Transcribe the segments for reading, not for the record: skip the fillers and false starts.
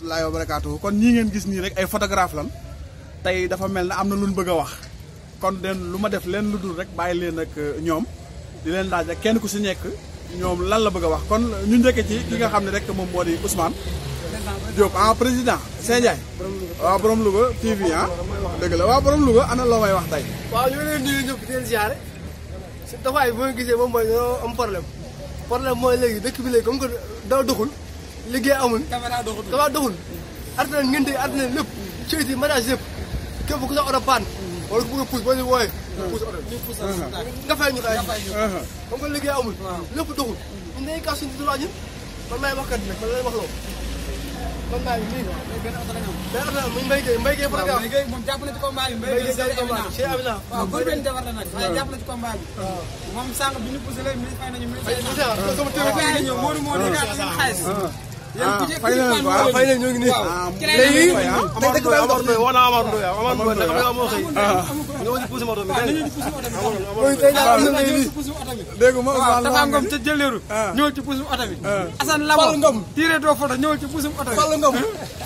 rahmatullahi wa barakaatuhu kon ñii ngeen gis nii rek ay photographe lan tey dafa mel ne am na lu ñu bëgg a wax kon den lu ma def leen lu dul rek bàyyi leen ak ñoom di leen laaj ak kenn ku si nekk ñoom lan la bëgg a wax kon ñu njëkke ci ki nga xam ne rek moom moo di Ousmane Diop président Sèye Ndiaye waaw borom Louga TV dëgg la waaw borom Louga ana loo may wax tey waaw ñu ngi leen nuyu ñëpp di leen ziare si taxawaay bi ma gisee moom mooy dañoo am problème mooy léegi dëkk bi léegi comme que daw doxul liggéey amul caméra doxul àddina ngente àddina lépp ceeti mariage yëpp képp ku sa oto paan wala ku bëgg a pousse boo ñu wooyee pousse nga fay ñu comme que liggéey amul lépp doxul ñun dañuy kaas suñu droit ñun man maay waxkat nag man lay wax loo man maa ngi nii benn oto la ñu am Mbaye Gueye programme Mbaye Gueye moom jàpp na ci combat bi Mbaye Gueye Cheikh Abina waaw góor benn defar la nag waaye jàpp na ci combat bi moom sànq bi ñu poussé léegi fay nañu ñëw Modou moo di gàtt seen xaalis fay nañ ñoo ngi nii léegi dëkk bi Amar Ndoye wax naa Amar Ndoye Amar Ndoye nag xam nga moo xëy nga wasi poussé moto bi dégg ma Tafa Ngom ca jëleeru ñëwal ci poussé oto bi Assane Labo tiré doo photo ñëwal ci poussé oto bi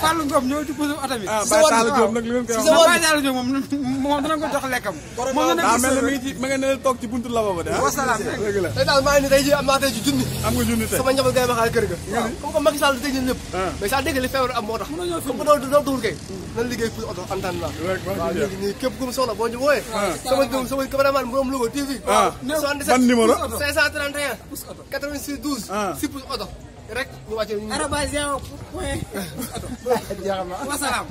Fallou Ngom ñëwal ci poussé oto bi Baye Talla Diop nag li ngeen koy wax Baye Talla Diop moom dinañ ko jox lekkam moom daa mel ne mi ngi ci ma nga ne toog ci buntu Labo ba de wasalaam dëgg la tey daal maa ngi ni tey ji am naa tey ji junni am nga junni tey sama njaboot gay ma xaar kër ga comme que Macky Sall tëj na lépp mais saa dégg li feebar am moo tax comme que doo dugal kay nan liggéey pour oto antan la waaw léegi nii képp ku mu soxla boo ñu wooyee sama cameraman borom Louga TV 77 ban numéro 531 86 12 si pousse oto rek ñu wàcce arobase point wasalaam